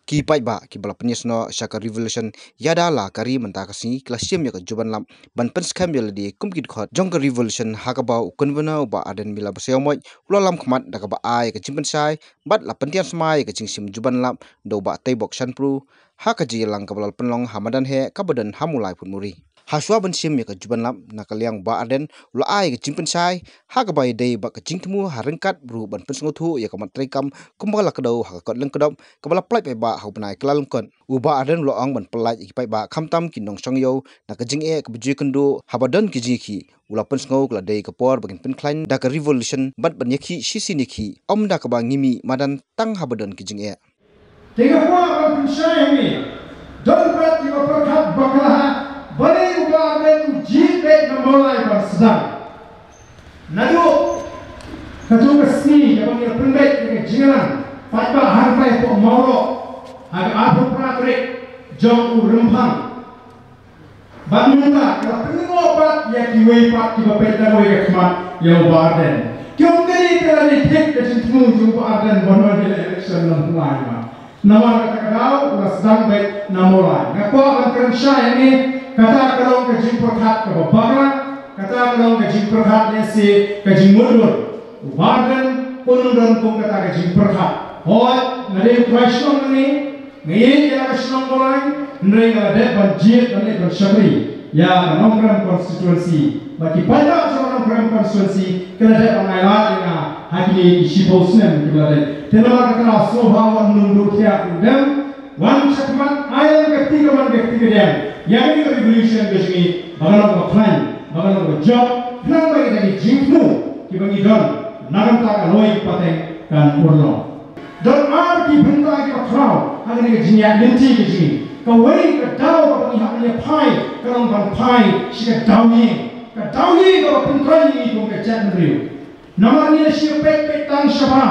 Ki pai ba ki bala penyesno shaka revolution yada la kari menta kasi klasiam ya juban lam ban penskam ya di kumkit khot jongka revolution hakaba ukunbana ba aden mila baseomoy ulam khmat daga ba ai ka chimpensai bat la pentian smai ka chingsim juban lam do ba taibok sanpru hakaji lang kabalal penlong hamadan he kabadan hamulai punmuri haswa ban sim ya juban lam nakaliang ba aden ula ai ka chimpensai hakaba dei ba ka jingtmu harengkat bru ban pensngotu ya kamat rekam kumbala kedau hakot lengkedom kabala plai pe ba hau benai kelalung kon uba aden lo ong ban pelai ipai ba khamtam kinong songyo na ka jingeh ka bujui kendo habadan ki jiki ula pensngau ladei ka por bagin penklan da ka revolution bat ban yakhi sisi nikhi om da ka ba ngimi madan tang habadan ki jingeh tega kwa ban pensyai ni don prat ki perkhat baklah bani uba aden jingeh na mulai ban sedang nadu katu kesni yang panggil pendek dengan jingan pada harpai pok moro aga apa pratrik jong urempang bangunta kalau pengo pat ya kiwei pat ki bapeta wei khmat ya Ardent kyong kali kala ni thek ke chintmu ju Ardent bonwa de election lang huai ma nawar kata kadau ulas dang bet namolai ngako ang kerensya ini kata kalong ke jing perkhat ke babara kata kalong ke jing perkhat ne si ke jing mundur Ardent punundon kung kata ke jing perkhat hot ngade question ni ngayon kaya kasinong mulai nreng ada banjir dan ban syari ya nongkrong constituency bagi pada orang nongkrong constituency kena ada pengailan dengan hati isi bosnya kita ada tenor kata sohawan nundur tiap udang wan cakman ayam ketiga man ketiga yang ini revolution begini bagaimana plan bagaimana job kenapa bagi dari jingmu dibagi don naram tak aloi pateng dan urlo don arti benda kita crowd agar kita jinyak linti ke sini kawai ke dau ke pihak dia pai kerang ban pai si ke dau ni ke pentrai ni kong ke chat meriu nama ni si pek tang syaba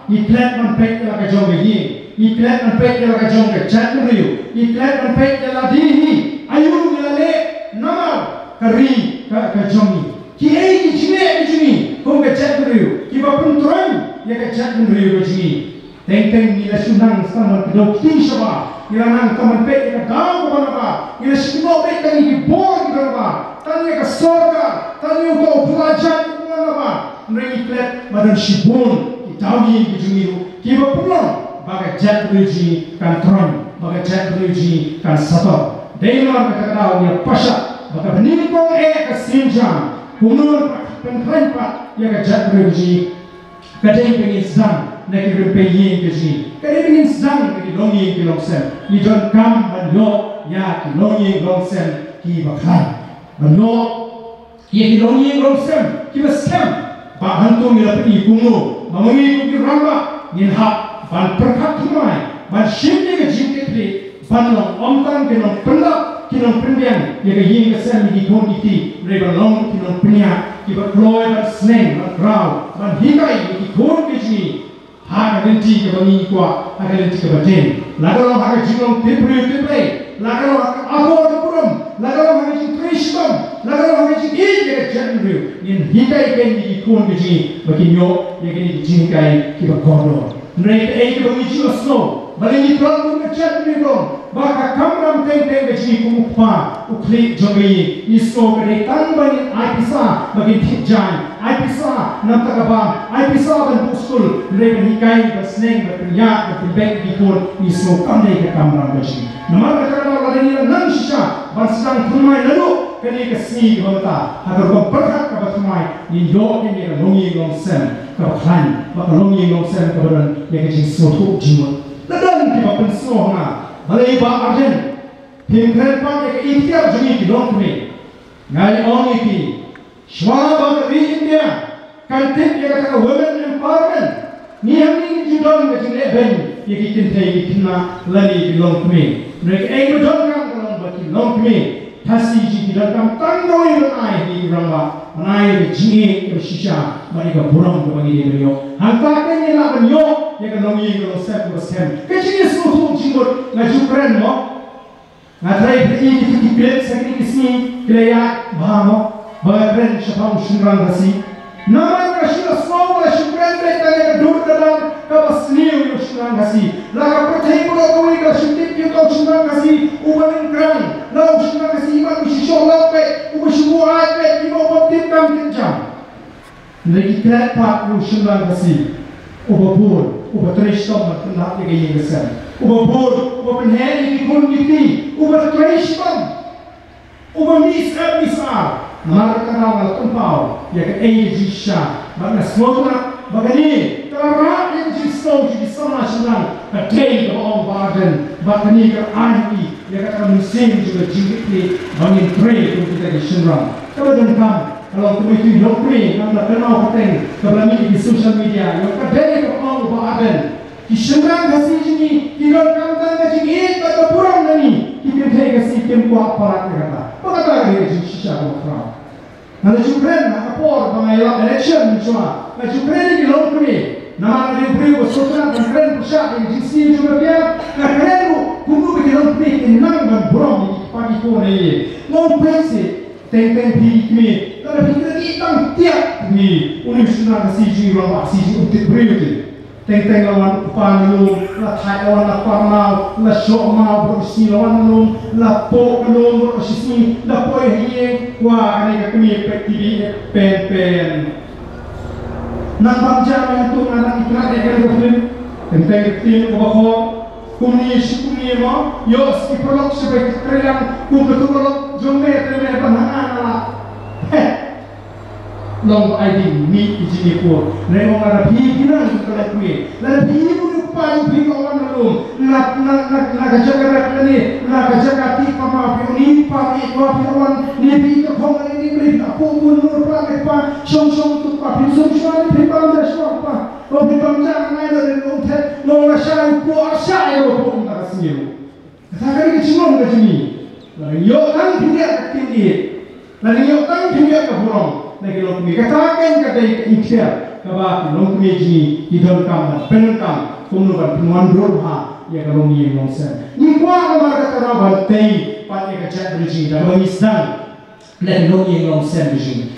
iklat man pek la ke jong ni iklat man pek la ke jong ke chat meriu iklat man pek la dihi ayu ni le nama kari ke jong ni ki ai ki jine kong ke chat meriu ki ba pentrai ya ke chat meriu ke sini teng nila sunang sama kedok ti syaba nila nang kaman pek ka daw ko ba nila sino pek ka ni bor ka ba tanya ka sorga tanya ko pelajar ko ba nri iklet madan sibun ki dawi ki jungiru ki ba pulang baga jat ruji kan tron baga jat ruji kan sato deimar ka daw ni pasha baga bani ko ka sinja humur pentren pa ya ka jat ruji kadai pengi zang nak kita pergi ke sini. Kadang ingin sedang kita longi ke longsem. Ni don kam bendo ya kita longi longsem ki bakal. Bendo ya kita longi longsem ki baskem. Bahan tu mila pergi kungu. Mamungi kungi ramba ngin hak ban perkat tumai. Ban shimni ke jingke pri. Ban long omtang ke long pendap ki long pendian. Ya ke ying ke sen di kon iti. Mereka long ki long penia. Ki bakloy ban sneng ban grau ban hikai ki kon ke sini. Hak nanti ke bani kuat, hak nanti ke batin. Lalu hak jinong tipu, lalu hak abor purum, lalu hak jing kristom, lalu hak jing ini jadi in hikai kan di kun biji, bagi nyo, yang ini jingkai kita kono. Mereka ini bagi jiwa snow, bagi pelan pun jadi dong. Baka kamram teng biji kumukpa, ukli jogi, isko kene tangbani aipisa bagi tijai. Aipisa nam takaba aipisa ban puskul mereka hikai basneng berperiak berbek di pun isu kami ke kamera besi nama kata orang ini nang sisa basang tumai lalu kini kesini bota agar kau berhak kepada tumai indok ini longi longsem kebahan maka longi longsem kebadan yang kecil suatu jiwa ladang kita pensuh na balai ba Ardent hingga pada ke ikhtiar jemi di long kini ngai on iki Swara bagi India, kantin dia kata women empowerment. Ni yang ini judul macam ni ben, yang kita tadi kena lari di long kami. Mereka judul kan kalau bagi long kami, kasih judul kan tanggung yang naik di ramba, naik di jingeh ke sisa, mereka burung ke bagi dia beliau. Hantarkan ni nak beliau, yang kalau ni kalau set bersem, kecil suatu jinggut ngaju keren mo, ngatrai pergi kita pilih sekali kesini, kelihat bahamu. Bahkan siapa usungan kasih, Nama kasih semua syukuran mereka yang duduk dalam kapas liu yang syukuran kasih. Laga percaya pula kau yang syukur yang kau syukuran kasih. Ubahin kerang, lau syukuran kasih iman mesti syolok pe, ubah syukuran pe, iman baptim kam kencang. Lagi krepat yang syukuran kasih. Ubah pun, ubah terishtom nak yang yang kesan. Ubah pun, ubah penheri yang ikut giti, ubah terishtom, ubah misal. Maka kalau tempau, ya ke Asia, bagai semua bagani, terang yang jisau di sana senang, kedai ke orang Ardent, bagani ke Ardent, ya ke kami mesin juga jingeh, bangin tray untuk kita di senang. Kalau dengkam, kalau kami lokri, kami kenal peteng, kalau ni di social media, ya kedai ke orang Ardent, di senang kasih ini, di lokam tanda jingeh, pada purang nani, kita kedai kasih tempat parat kata. Bagaimana dia jisau orang? Nanti Ukraine nak apor bangai election cuma. Nanti Ukraine di lokri, nama dia beri bersotan dan Ukraine pusat yang jisi juga dia. Ukraine tu kumpul di lokri enam dan berom di pagi pun ini. Lokri si teng pi, kalau kita ni tang tiap ni universitas siji orang siji untuk beri. Teng lawan panlu, la thai lawan la parmau, la shok mau berusi lawan lu, la po lu berusi, la po hiye, wah ini kami peti pen. Nampak jam itu anak iklan ekor film, teng tim ubah kuni mau, yo skipolog sebagai kerjaan, kumbetul jombe terima pandangan lah. Long ID ni ijini pun. Mereka orang Arabi kira kita kuih. Arabi pun paling bingung orang lalu. Nak kerja ni, nak kerja kati pama pioni, pama pion ni pi kau ni beri aku pun nur pama song tu pama song ni pama dah apa. Kau pama jangan main dari lontet, long asal kuat saya pun tak sini. Kata kali cuma orang sini. Yo kan tidak kini. Lalu yo kan tidak keburung. Lagi lokmi katakan kadai ikhtiar kabah lokmi ji idol kam penukam kumnuban penuan dorha ya kalau ni mongsen ni kuah kamar kata rabat tei pati kacak berji dah mengisdan dan lokmi mongsen berji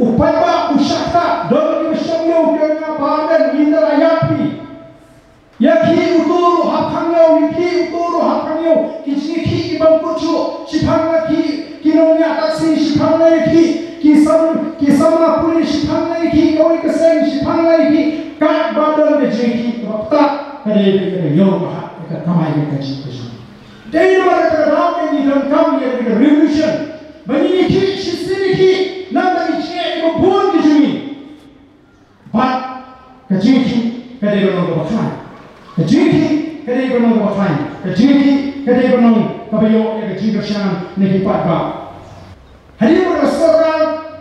upaya usakta dormi bersama dengan badan indra ïakhih uturu hapangyo ïakhih uturu hapangyo ki ibang kucu sipangna ki kinonya taksi sipangna ïakhih Kisama puli sipang lagi, kau ikaseng sipang lagi, kat badan berjeki, tak kadai yo mahat, kat kamai kaji kaji. Dari mana terdapat ni dalam kami yang revolution, bani ïakhih sisi ïakhih, nama ïakhih itu pun di sini. Bat kaji kadai benar berfaham, kaji kadai benar berfaham, kaji kadai benar kabayo yang kaji bersyam negeri patba. Hari berasal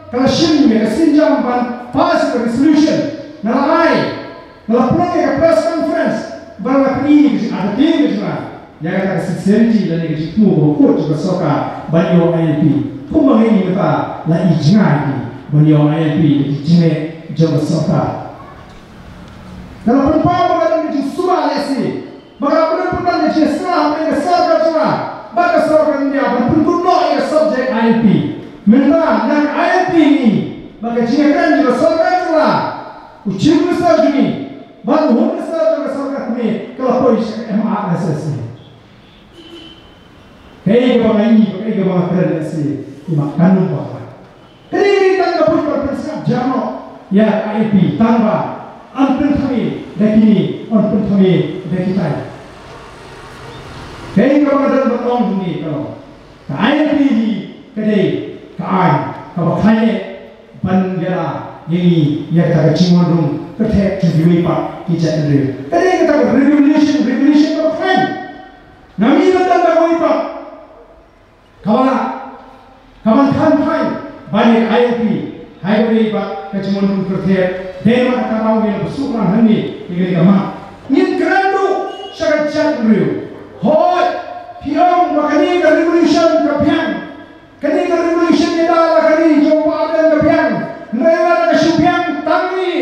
kalau sini mereka sinjam ban pass resolution nalai nalapun mereka press conference baru ini ada tim juga yang kata sincerity dan yang itu buku juga soka banyo ILP pun ini kita la ijnai banyo ILP ijne juga soka nalapun baru itu semua lesi baru pun itu semua mereka soka juga baru soka dia pun kuno ya subject ILP Minta nak ayat ini, maka jika juga sorga juga, ucap besar ini, baru hum besar juga sorga ini, kalau polis MASS. Kaya kebangan ini, kaya kebangan kerana si imak kanun bahawa. Kaya ini tangga pun berpersab jano, ya ILP tambah, ampun kami, dekini, ampun kami, dekitai. Kaya kebangan dalam bertong ini kalau, ILP ini, kaya Kaan, kalau kaya bandara ini yang kita ciuman rum terhadap jumlah pak kita ini. Tadi kita revolution kalau kaya, nami kita tak pak. Kawan kaya banyak ILP, highway pak ciuman rum terhadap dewan karau yang bersukan hari ini kama. Ni kerandu sangat canggih. Hoi, piang makani revolution kepiang. Kini revolution ni dah kini jumpa dan kepiang, mereka nak kepiang tangi,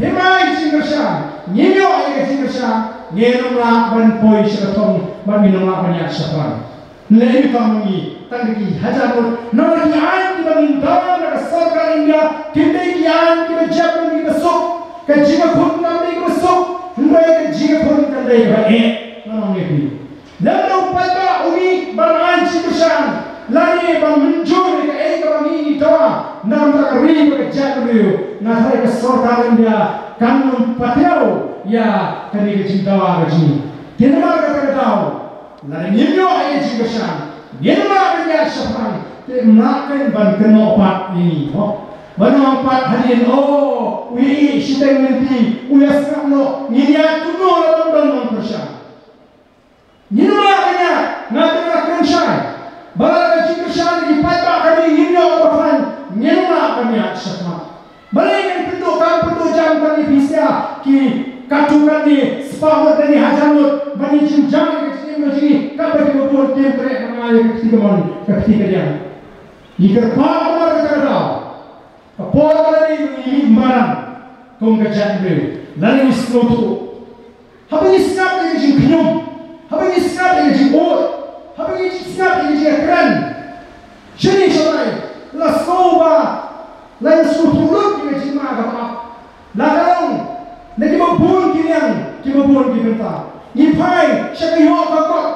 himai cingasya, nyiyo ayat cingasya, nyiyo nak ban poi syaitan, ban minum nak banyak syaitan. Lepas kami tangki hajarut nara kian kita minta nara sarkar India kita kian kita jatuh kita sok ke jingeh pun kami kita sok mereka jingeh pun kami kita nara ni lalu pada umi beranci kesan lari bermuncual ke kami doa nama kami kita jatuh nara ke sarkar India kami patiau ya kami kita cinta kami kita nak tahu lari nyimyo ayat jingeh kesan Yenma kaya siapa? Makan ban kena opat ini, ban opat hadirin wi sidang nanti, wi asrama, niat kuno dalam dalam persia. Yenma kaya nanti akan syai, balai jingeh di pada kami yenyo opan, yenma kaya siapa? Balai yang penduduk jam kami bisa ki katukan ni sepawat dari hajanut bani jinjang jadi kapan kita buat template mengalir ketika dia jika apa kita tahu apa dari ini barang kongkajan beliau lalu islotu apa ini siap dengan jingknyum apa ini siap dengan jingkot apa ini siap dengan jingkran jadi soalnya la soba lain suturut dengan jingma apa lakarong lagi membun kita Ipai siapa yang kakak,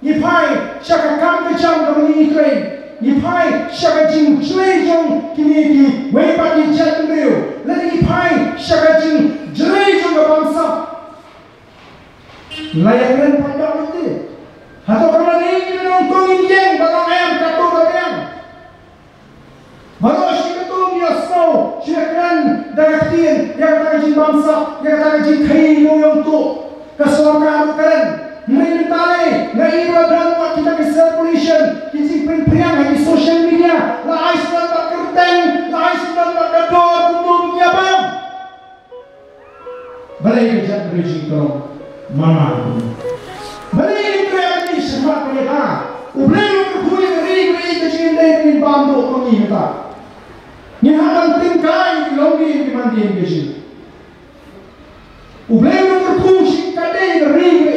ipai siapa kam kecam kami ini train, ipai siapa jing jelajong kini di webat di jalan beliau, lagi ipai siapa jing jelajong ke bangsa, layakkan pada itu, atau kalau ini nonton yang barang ayam kato barang, baru si kato dia snow, siapkan daging yang tak jing bangsa, yang tak jing kain yang tu. Kesukaan keren, merintale, naiba dan waktu kita ke circulation, kisi priang di social media, la Iceland tak kerteng, la Iceland tak kedor, kumpul dia bang. Balai kerja bridging kau, mama. Balai kerja ni semua mereka, ubleng berkuih beri kecil dari bambu kami kita. Ni hakan tingkai longi di mandi kecil. Ubleng berkuih kadai beri kecil.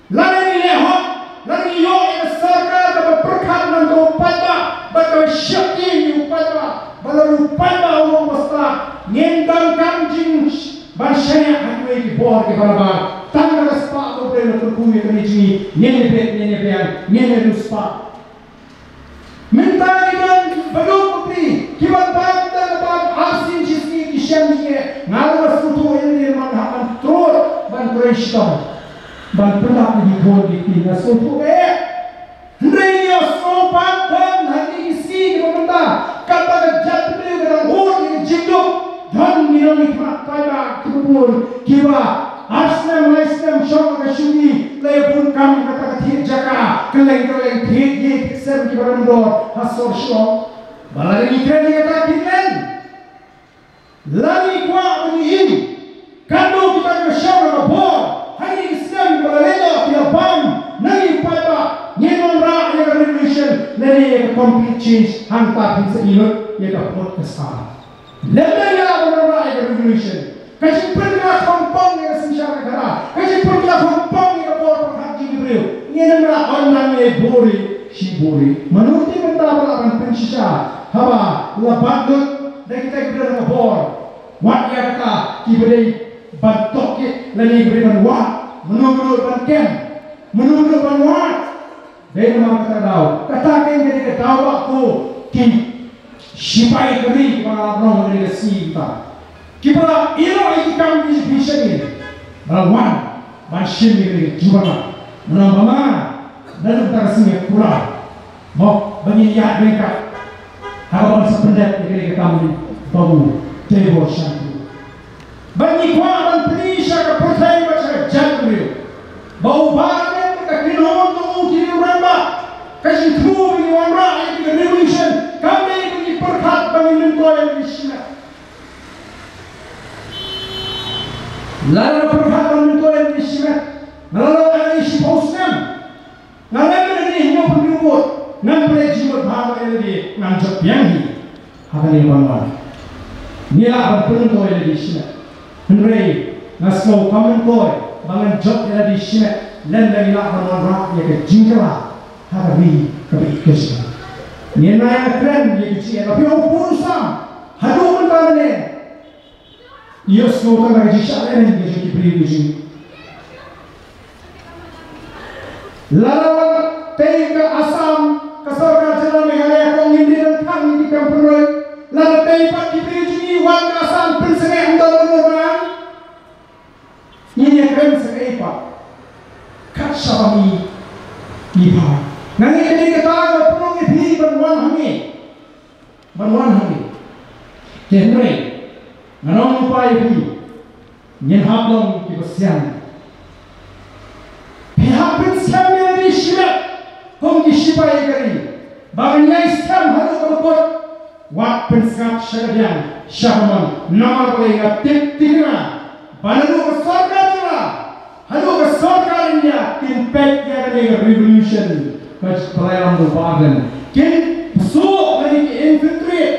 Lain lehok, lain yo yang sarkar dapat perkat nanti pada, pada syakti pada, baru pada orang basta, ngendang kanjing, barsanya aku ini bor ke bawah, tangga spa tu boleh terkumi kini, nene luspa. Minta dengan baru putri, kibat bantang asin jisni kisahnya, ngalas foto ini manhakan tur, bantuan syaitan. Ban pernah dibuat di tinggal suatu Naya sopan dan hati isi kementar kata jatuh beliau dalam hut jinduk dan minum nikmat pada kubur kiwa asnam syok kesyuni lepun kami kata ketik jaka keleng tiik sem kibaran dor hasor syok balai ikan kata kilen lagi kuat ini kandung kita kesyok lebor hari Islam berleda dia bam nari pada nyenon ra yang revolution nari yang complete change hantar bisa ilot yang dapat kesal leda orang ra yang revolution kasi pergi kompong yang sejarah negara kasi pergi kompong yang bor perhaji beliau nyenon ra orang yang bori si bori menurut dia mentah balapan pensisa haba labadut dan kita berada bor wat yang kata kibadai bantok lagi berikan wah menurut banken menurut banwat dari nama kata tahu katakan jadi ketahu aku ki sipai keri para orang dari sita kita ilo ikam di bisa ini lawan masih ini juga menambah dan tersinya kurang mau banyak mereka kalau sependat dari kami baru devotion banyak orang Indonesia kepercayaan macam jatuh bau barang kekinon tu kiri ramba kasih tu ini orang yang revolution kami ini perkat bagi mentoya Indonesia lalu perkat bagi mentoya Indonesia lalu ada isi posnya lalu ini hidup berubah nampak jimat bahasa ini nanjak yang akan dibangun niat berpentoya Indonesia Henry, naskau kamen koi, bangan job yang di sini, dan dari nak orang yang ke jingeh, hari kebiasaan. Ni naik tren yang kecil, tapi orang purusan halu mentah ni. Ia semua kan lagi cakap ni yang kita beri uji. Lawan tei ke Assam, ke Sarkar Jalan Meghalaya, kau ingin dia tang di kampung roy. Lawan tei pak diberi uji wan ke Assam pensengai undang undang. Ini yang keren sekali pak. Kat syawami lipat. Nanti ini kata perlu ini bantuan kami, jenre, nanong upaya ini, nyenhap dong kibasian. Pihak pensiun yang disiap, kongsi siapa yang bagainya Islam harus berbuat, wak pensiun syariah, syahman, nama mereka tiap-tiap, baru kesorkan juga, harus kesorkan India, impact yang ada revolution. Pelayaran berbadan. Kini besok lagi infiltrate.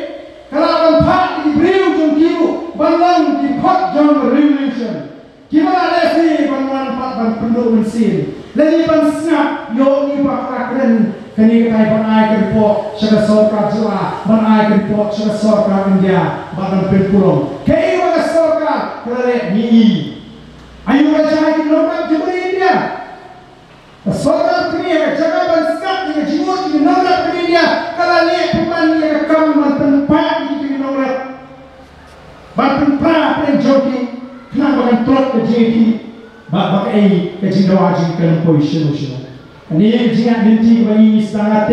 Kalau akan pak diberi ujung kiru, balang dipot jam revolution. Gimana ada si bantuan pak ban penduduk mesin. Lagi ban snap yo ni pak keren. Kini kita ban air keripot, sudah sorkar jua, ban air keripot, sudah sorkar India, badan penpulong. Kini baga sorkar kerana ni. Ayo baca kita nombor jumlah India. Sorkar kini jaga bansak yang jimut di nomor kini kalau ni pemain yang kamu tempat di nomor banten pra penjoki kenapa kan trot ke jadi bak ai ke jindawaji kan position ini jingat binti bagi sangat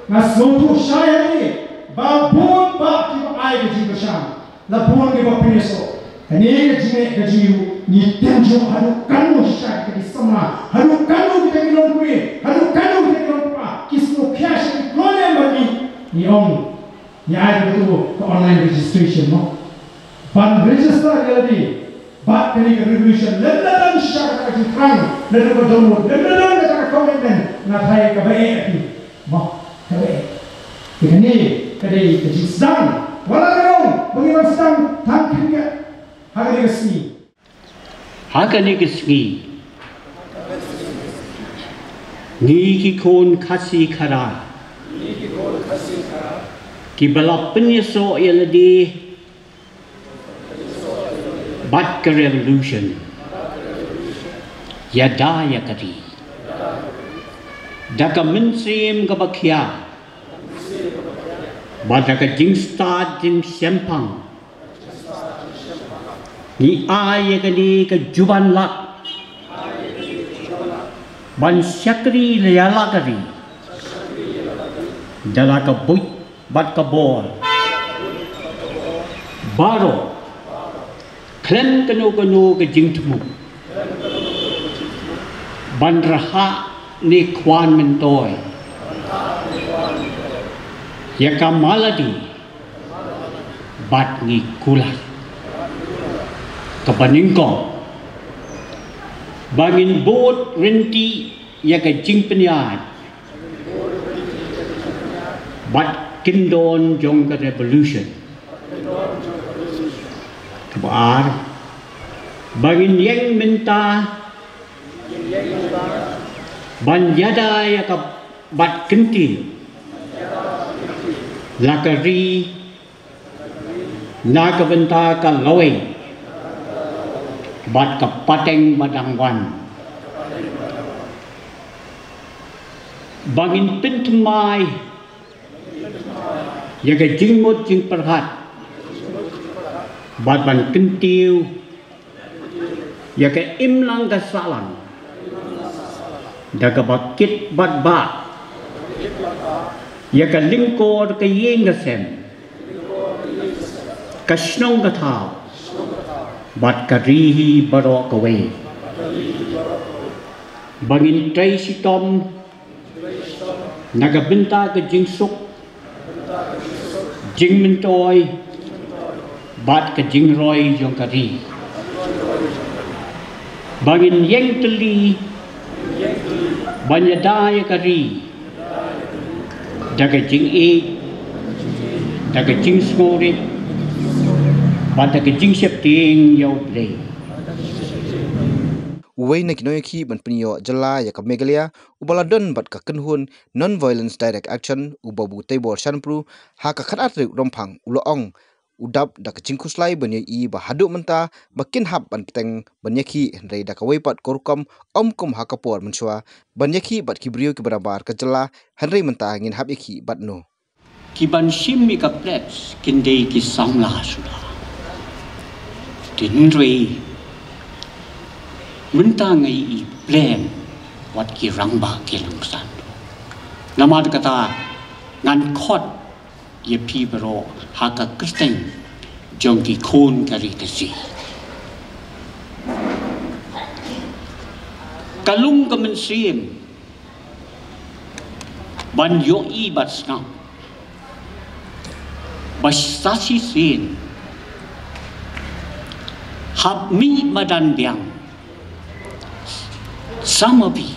ngasutu saya ni babun bak ti ai ke jindasham labun ke bapineso ini jingat gajiu ni tenjo haru kanu syak ke sama haru kanu kita bilang kuih haru kanu kita bilang apa kismu cash di keluarga bagi ni om ni ada tu ke online registration no ban register jadi bat kini ke revolution ledan syak ke terang ledan ke download ledan ke komitmen ngatai ke baik ni mau ke baik ini kadai ke sedang wala dong bagaimana sedang tangkap hari resmi. Hakani kesgi, ni kikon kasih kara, kibalap penyeso yaladi, bat ke revolution, yada yakari, daka mensim kabakia, bat daka jingstad jing sempang. Ni ayah kali ke juban lak, ban syakri layala kali, dalam ke but bat ke bol, baru klem kenu ke jingtemu, ban raha ni kwan mentoy, ya kamaladi, bat ni kulat. Kepaningkong bangin bot renti ya ke jing penyat bat kindon jong ke revolution kebar bangin yang minta ban yada ya ke bat kentil lakari naga benta ka lawai bat kapateng badangwan bangin pintumai yaga jingmut jing perhat bat ban kentiu yaga imlang kasalang daga bakit bat ba yaga lingkor ke yeng gasem kasnong katau bat karihi barok away bangin tray si Tom nagabinta ke jingsuk jing mentoy bat ke jingroy jong kari bangin yeng teli banyadaya kari daga jing daga jing smorit bata ke jing siap ting yau play uwei na kinoyaki ban penyo jala ya ka megalia ubaladon bat ka kenhun non violence direct action ubabu tebor shanpru ha ka khatat romphang uloong udap da kachingkuslai banya I ba hadu menta bakin hap ban peteng banyaki hendrai da kawai pat korukam omkum hakapor menswa banyaki bat kibrio kibarabar kajala hendrai menta ngin hap yaki bat no kiban shimmi ka plets kindei ki samla sudah tinrei menta ngai I plan wat ki rangba ke langsan namad kata ngan khot ye pi bro haka kristeng jongki khon kari kasi kalung ka mensim ban yo I bat snap basasi sin hab mi madan biang samapi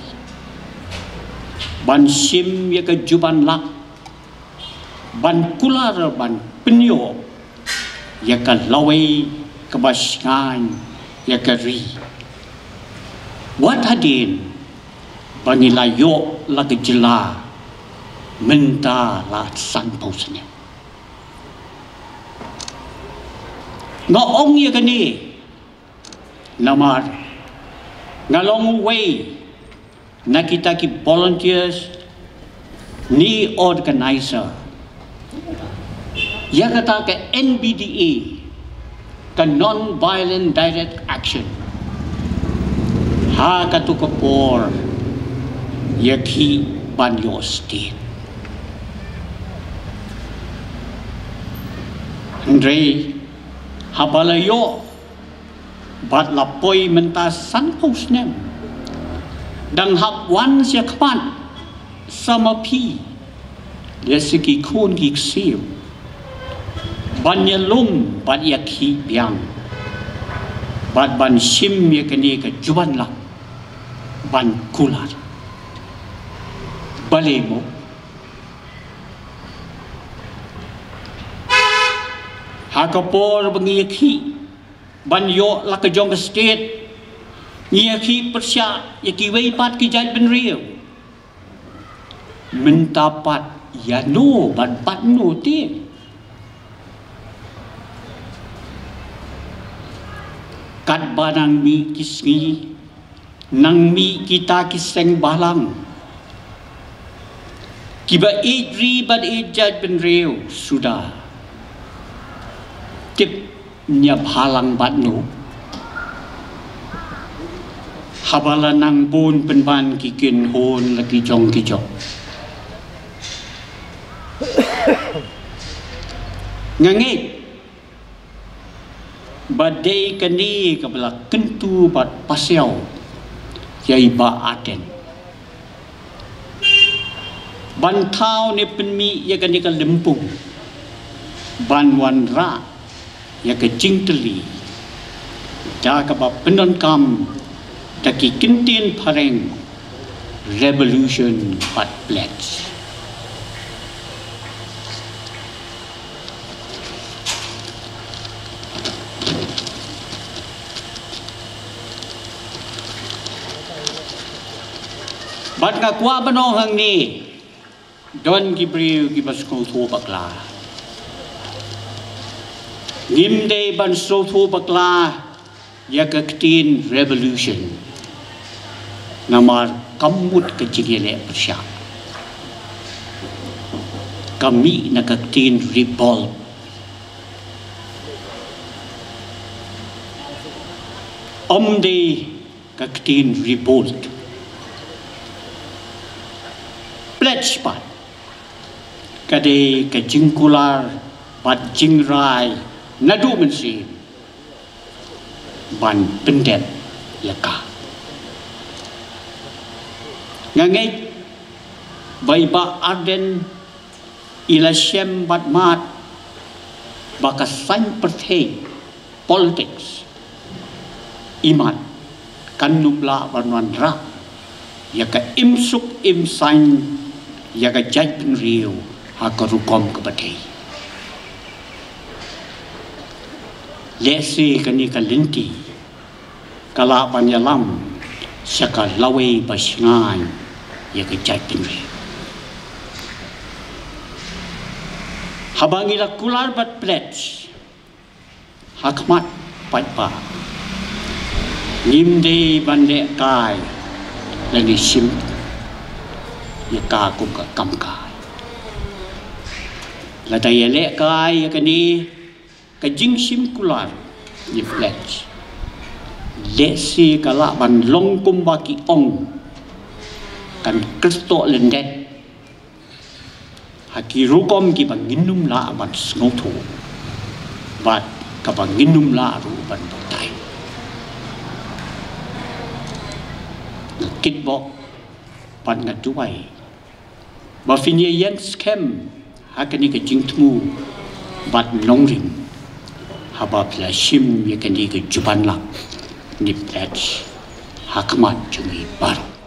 ban sim ya ka juban lak ban kular ban penyo ya ka lawai ka basngan ya ka ri wat hadin banilayo la ka jela menta la san pausnya ngong ya ka ni namar ngalong way na kita ki volunteers ni organizer ya kata ke NBDA ke non-violent direct action ha katu kapor ya ki banyo state Andre habalayo bat lapoi mentas san pausnem dang hap wan sia kpan sama pi lesiki kun giksiu banyalum bat ïakhih biang bat ban sim ya kene ke juban la ban kular balemo hakapor bangi ïakhih ban yo la ka jong state ïakhih persya ya ki wei pat ki jat ben riu mentapat ya no bat no te kat banang mi kisngi nang mi kita kiseng balang kiba idri bat ijat ben riu sudah tip nyap halang bat no habala nang bun penban kikin hon lagi jong kijok ngangit badai kani kabla kentu bat pasiau yai ba Ardent bantau ni penmi ya kani ka lempung ban wan ra ya ka jingteli ja ka ba penon kam taki kintin pareng revolution bat pledge bat ka kwa banong hang ni don gibriu gibasko tho bakla ngimde ban so tho bakla ya ka ktin revolution namar kamut ke jingele persya kami na ka ktin revolt omde ka ktin revolt pledge pat kade ke jingkular bat jingrai nadu mensi ban pendet leka ngangai baiba Ardent ilasem bat mat bakasan perthei politics iman kanubla banwanra ya ka imsuk imsain ya ka jaj penriu ha ka rukom ka batei lesi kani ka linti kala panyalam saka lawe basingan ya ke jaitinri habangila kular bat pledge hakmat patpa nimde bande kai lani sim ya ka kum ka kam kai la tayele kai ya kani ka jing sim kular ni pledge lesi kala ban long kum baki ong kan kristo lendet haki rukom ki bang ginum la ban snoto bat ka bang ginum la ru ban botai kit bo pan nga tuai ba finie yen scam hakani ka jingtmu bat longring haba pla shim yakani ka juban la ni pledge hakmat jumi baru